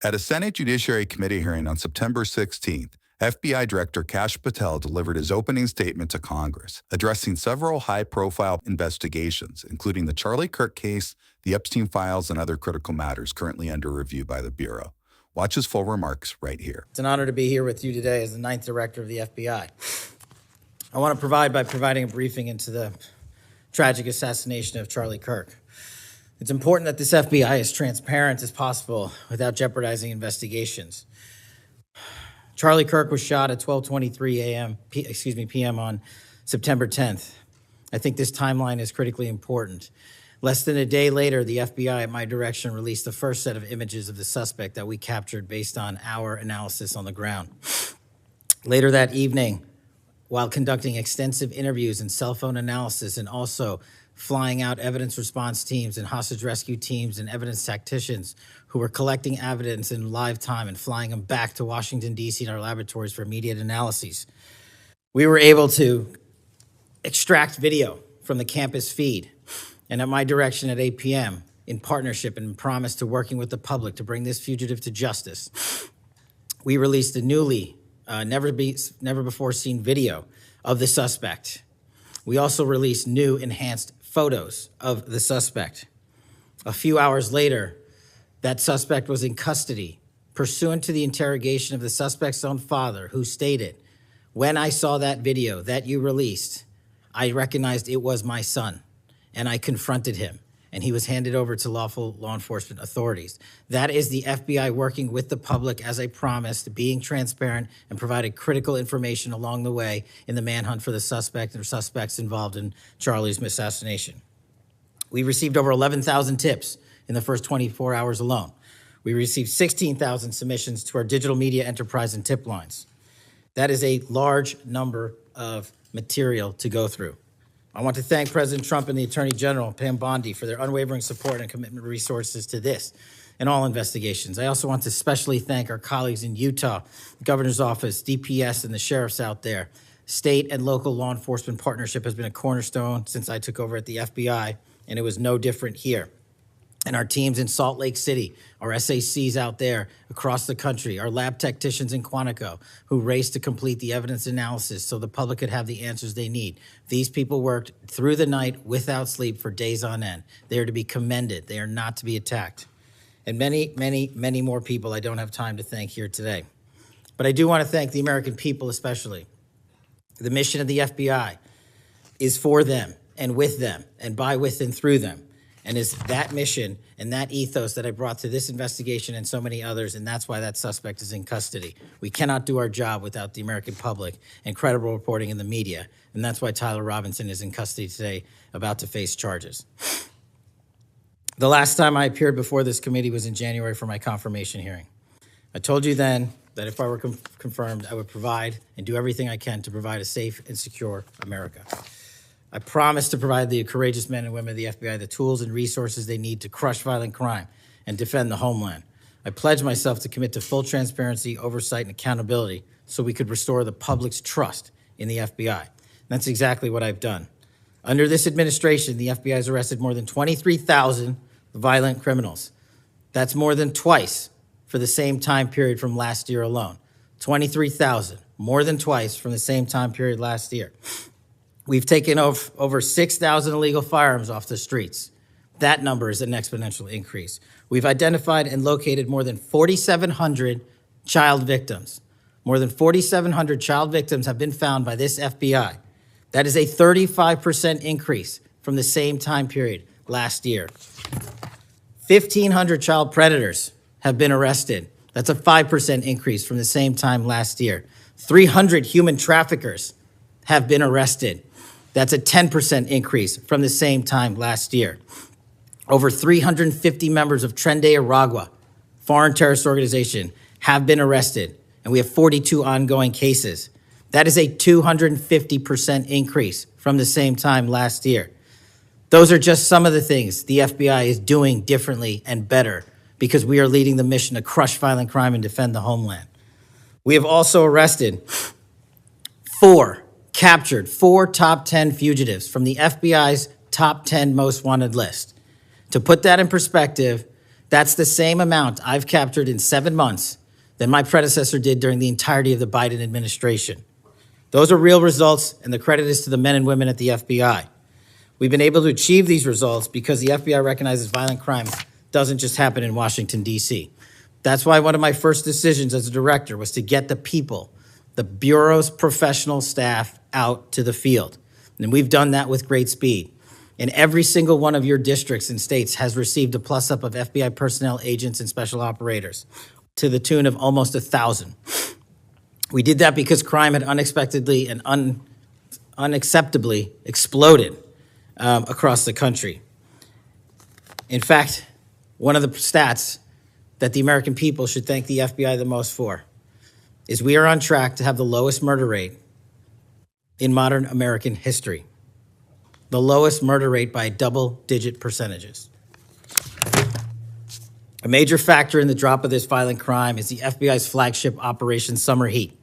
At a Senate Judiciary Committee hearing on September 16th, FBI Director Kash Patel delivered his opening statement to Congress, addressing several high-profile investigations, including the Charlie Kirk case, the Epstein files, and other critical matters currently under review by the Bureau. Watch his full remarks right here. It's an honor to be here with you today as the 9th Director of the FBI. I want to provide by providing a briefing into the tragic assassination of Charlie Kirk. It's important that this FBI is transparent as possible without jeopardizing investigations. Charlie Kirk was shot at 12:23 p.m. on September 10th. I think this timeline is critically important. Less than a day later, the FBI, at my direction, released the first set of images of the suspect that we captured based on our analysis on the ground. Later that evening, while conducting extensive interviews and cell phone analysis, and also flying out evidence response teams and hostage rescue teams and evidence tacticians who were collecting evidence in live time and flying them back to Washington, D.C. in our laboratories for immediate analyses, we were able to extract video from the campus feed. And at my direction at 8 p.m., in partnership and promise to working with the public to bring this fugitive to justice, we released a newly, never before seen video of the suspect. We also released new enhanced photos of the suspect. A few hours later, that suspect was in custody, pursuant to the interrogation of the suspect's own father, who stated, "When I saw that video that you released, I recognized it was my son, and I confronted him, and he was handed over to lawful law enforcement authorities." That is the FBI working with the public, as I promised, being transparent and providing critical information along the way in the manhunt for the suspect and suspects involved in Charlie's assassination. We received over 11,000 tips in the first 24 hours alone. We received 16,000 submissions to our digital media enterprise and tip lines. That is a large number of material to go through. I want to thank President Trump and the Attorney General, Pam Bondi, for their unwavering support and commitment resources to this and all investigations. I also want to especially thank our colleagues in Utah, the Governor's Office, DPS, and the sheriffs out there. State and local law enforcement partnership has been a cornerstone since I took over at the FBI, and it was no different here. And our teams in Salt Lake City, our SACs out there across the country, our lab technicians in Quantico who raced to complete the evidence analysis so the public could have the answers they need. These people worked through the night without sleep for days on end. They are to be commended. They are not to be attacked. And many, many, many more people I don't have time to thank here today. But I do want to thank the American people especially. The mission of the FBI is for them and with them and by, with, and through them. And is that mission and that ethos that I brought to this investigation and so many others, and that's why that suspect is in custody. We cannot do our job without the American public and credible reporting in the media, and that's why Tyler Robinson is in custody today, about to face charges. The last time I appeared before this committee was in January for my confirmation hearing. I told you then that if I were confirmed, I would provide and do everything I can to provide a safe and secure America. I promise to provide the courageous men and women of the FBI the tools and resources they need to crush violent crime and defend the homeland. I pledge myself to commit to full transparency, oversight, and accountability so we could restore the public's trust in the FBI. And that's exactly what I've done. Under this administration, the FBI has arrested more than 23,000 violent criminals. That's more than twice for the same time period from last year alone. 23,000, more than twice from the same time period last year. We've taken over 6,000 illegal firearms off the streets. That number is an exponential increase. We've identified and located more than 4,700 child victims. More than 4,700 child victims have been found by this FBI. That is a 35% increase from the same time period last year. 1,500 child predators have been arrested. That's a 5% increase from the same time last year. 300 human traffickers have been arrested. That's a 10% increase from the same time last year. Over 350 members of Tren de Aragua, foreign terrorist organization, have been arrested, and we have 42 ongoing cases. That is a 250% increase from the same time last year. Those are just some of the things the FBI is doing differently and better because we are leading the mission to crush violent crime and defend the homeland. We have also arrested captured four top 10 fugitives from the FBI's top 10 most wanted list. To put that in perspective, That's the same amount I've captured in 7 months that my predecessor did during the entirety of the Biden administration. Those are real results, and the credit is to the men and women at the FBI. We've been able to achieve these results because the FBI recognizes violent crime doesn't just happen in Washington, D.C. That's why one of my first decisions as a director was to get the people, the Bureau's professional staff, out to the field. And we've done that with great speed. And every single one of your districts and states has received a plus-up of FBI personnel, agents, and special operators to the tune of almost 1,000. We did that because crime had unexpectedly and unacceptably exploded across the country. In fact, one of the stats that the American people should thank the FBI the most for is we are on track to have the lowest murder rate in modern American history. The lowest murder rate by double-digit percentages. A major factor in the drop of this violent crime is the FBI's flagship Operation Summer Heat.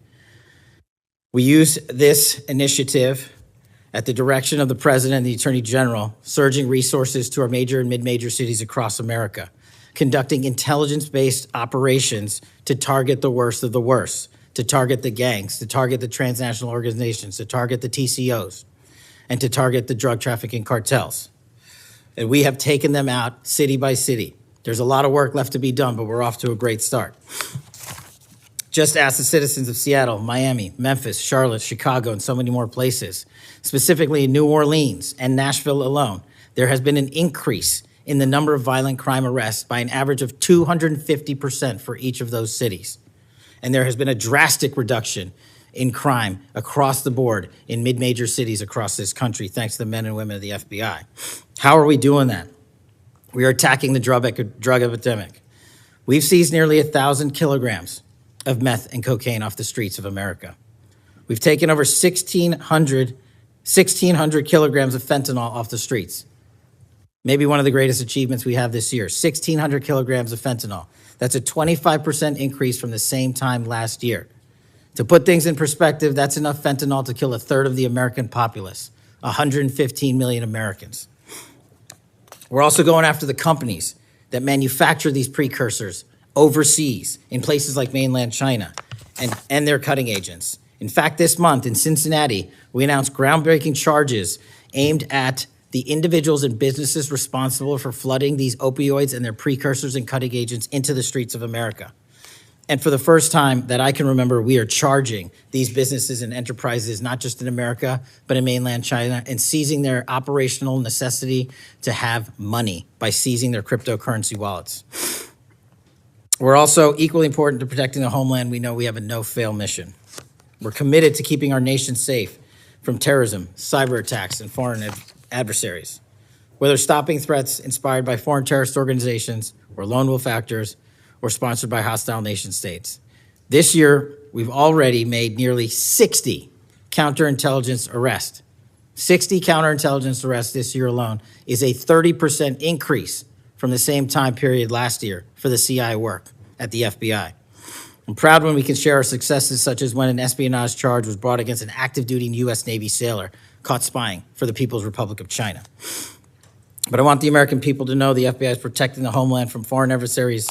We use this initiative at the direction of the President and the Attorney General, surging resources to our major and mid-major cities across America, conducting intelligence-based operations to target the worst of the worst, to target the gangs, to target the transnational organizations, to target the TCOs, and to target the drug trafficking cartels. And we have taken them out city by city. There's a lot of work left to be done, but we're off to a great start. Just ask the citizens of Seattle, Miami, Memphis, Charlotte, Chicago, and so many more places. Specifically in New Orleans and Nashville alone, there has been an increase in the number of violent crime arrests by an average of 250% for each of those cities. And there has been a drastic reduction in crime across the board in mid-major cities across this country, thanks to the men and women of the FBI. How are we doing that? We are attacking the drug epidemic. We've seized nearly 1,000 kilograms of meth and cocaine off the streets of America. We've taken over 1,600 kilograms of fentanyl off the streets. Maybe one of the greatest achievements we have this year, 1,600 kilograms of fentanyl. That's a 25% increase from the same time last year. To put things in perspective, that's enough fentanyl to kill a third of the American populace, 115 million Americans. We're also going after the companies that manufacture these precursors overseas in places like mainland China and their cutting agents. In fact, this month in Cincinnati, we announced groundbreaking charges aimed at the individuals and businesses responsible for flooding these opioids and their precursors and cutting agents into the streets of America. And for the first time that I can remember, we are charging these businesses and enterprises, not just in America, but in mainland China, and seizing their operational necessity to have money by seizing their cryptocurrency wallets. We're also equally important to protecting the homeland. We know we have a no-fail mission. We're committed to keeping our nation safe from terrorism, cyber attacks, and foreign adversaries. Whether stopping threats inspired by foreign terrorist organizations or lone wolf actors, or sponsored by hostile nation states. This year, we've already made nearly 60 counterintelligence arrests. 60 counterintelligence arrests this year alone is a 30% increase from the same time period last year for the CI work at the FBI. I'm proud when we can share our successes, such as when an espionage charge was brought against an active duty U.S. Navy sailor caught spying for the People's Republic of China. But I want the American people to know the FBI is protecting the homeland from foreign adversaries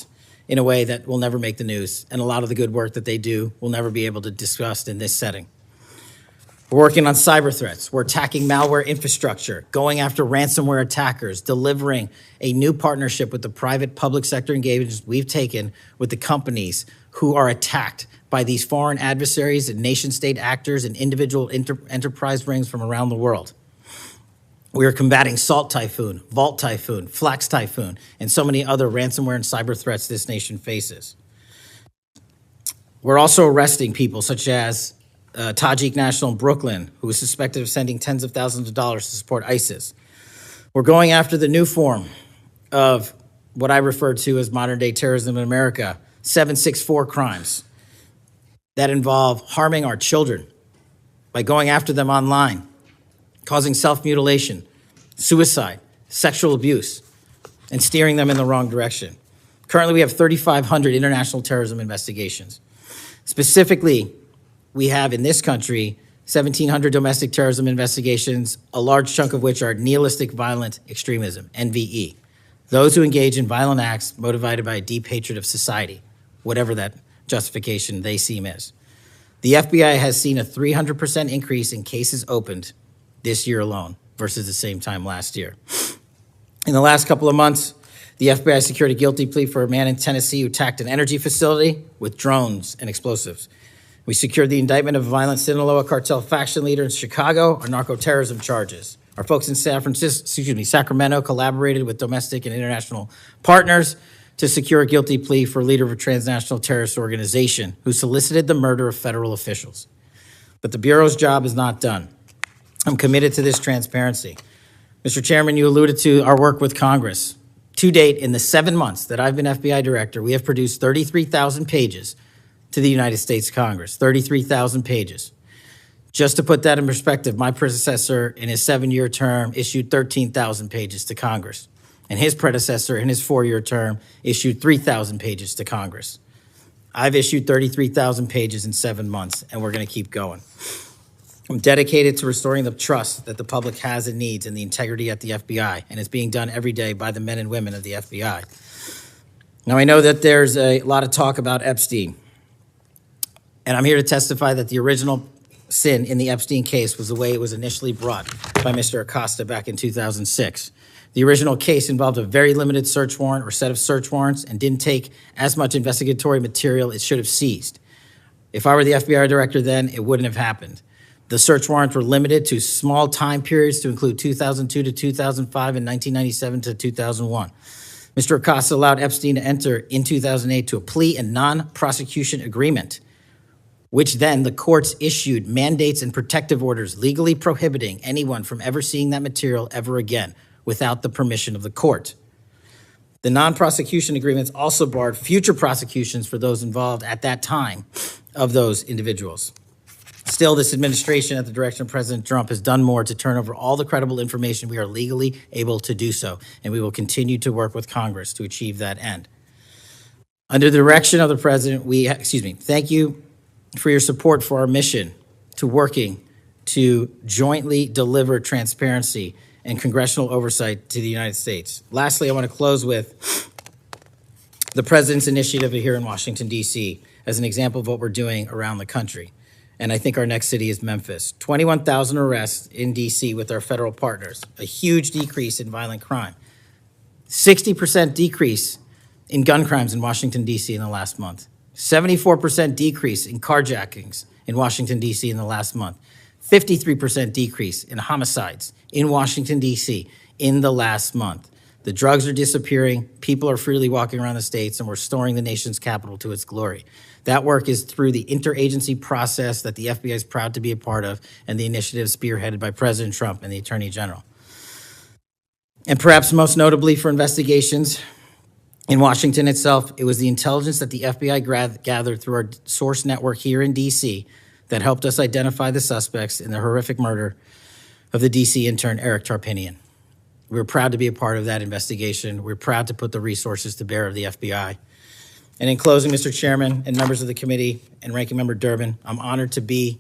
in a way that will never make the news, and a lot of the good work that they do will never be able to discuss in this setting. We're working on cyber threats. We're attacking malware infrastructure, going after ransomware attackers, delivering a new partnership with the private public sector engagements we've taken with the companies who are attacked by these foreign adversaries and nation-state actors and individual enterprise rings from around the world. We are combating Salt Typhoon, Vault Typhoon, Flax Typhoon, and so many other ransomware and cyber threats this nation faces. We're also arresting people such as Tajik national in Brooklyn, who is suspected of sending tens of thousands of dollars to support ISIS. We're going after the new form of what I refer to as modern-day terrorism in America, 764 crimes that involve harming our children by going after them online, causing self-mutilation, suicide, sexual abuse, and steering them in the wrong direction. Currently, we have 3,500 international terrorism investigations. Specifically, we have in this country 1,700 domestic terrorism investigations, a large chunk of which are nihilistic violent extremism, NVE. those who engage in violent acts motivated by a deep hatred of society, whatever that justification they seem is. The FBI has seen a 300% increase in cases opened this year alone versus the same time last year. In the last couple of months, the FBI secured a guilty plea for a man in Tennessee who attacked an energy facility with drones and explosives. We secured the indictment of a violent Sinaloa cartel faction leader in Chicago on narco-terrorism charges. Our folks in Sacramento collaborated with domestic and international partners to secure a guilty plea for a leader of a transnational terrorist organization who solicited the murder of federal officials. But the Bureau's job is not done. I'm committed to this transparency. Mr. Chairman, you alluded to our work with Congress. To date, in the 7 months that I've been FBI director, we have produced 33,000 pages to the United States Congress, 33,000 pages. Just to put that in perspective, my predecessor in his 7-year term issued 13,000 pages to Congress, and his predecessor in his 4-year term issued 3,000 pages to Congress. I've issued 33,000 pages in 7 months, and we're going to keep going. I'm dedicated to restoring the trust that the public has and needs in the integrity at the FBI, and it's being done every day by the men and women of the FBI. Now, I know that there's a lot of talk about Epstein, and I'm here to testify that the original sin in the Epstein case was the way it was initially brought by Mr. Acosta back in 2006. The original case involved a very limited search warrant or set of search warrants and didn't take as much investigatory material it should have seized. If I were the FBI director then, it wouldn't have happened. The search warrants were limited to small time periods to include 2002 to 2005 and 1997 to 2001. Mr. Acosta allowed Epstein to enter in 2008 to a plea and non-prosecution agreement, which then the courts issued mandates and protective orders legally prohibiting anyone from ever seeing that material ever again without the permission of the court. The non-prosecution agreements also barred future prosecutions for those involved at that time of those individuals. Still, this administration, at the direction of President Trump, has done more to turn over all the credible information we are legally able to do so, and we will continue to work with Congress to achieve that end. Under the direction of the President, thank you for your support for our mission to working to jointly deliver transparency and congressional oversight to the United States. Lastly, I want to close with the President's initiative here in Washington, D.C. as an example of what we're doing around the country. And I think our next city is Memphis. 21,000 arrests in D.C. with our federal partners, a huge decrease in violent crime, 60% decrease in gun crimes in Washington, D.C. in the last month, 74% decrease in carjackings in Washington, D.C. in the last month, 53% decrease in homicides in Washington, D.C. in the last month. The drugs are disappearing, people are freely walking around the states, and we're restoring the nation's capital to its glory. That work is through the interagency process that the FBI is proud to be a part of, and the initiative spearheaded by President Trump and the Attorney General. And perhaps most notably for investigations in Washington itself, it was the intelligence that the FBI gathered through our source network here in D.C. that helped us identify the suspects in the horrific murder of the D.C. intern Eric Tarpinian. We're proud to be a part of that investigation. We're proud to put the resources to bear of the FBI. And in closing, Mr. Chairman and members of the committee and Ranking Member Durbin, I'm honored to be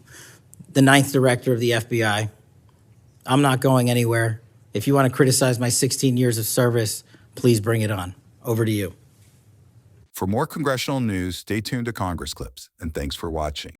the 9th director of the FBI. I'm not going anywhere. If you want to criticize my 16 years of service, please bring it on. Over to you. For more congressional news, stay tuned to Congress Clips, and thanks for watching.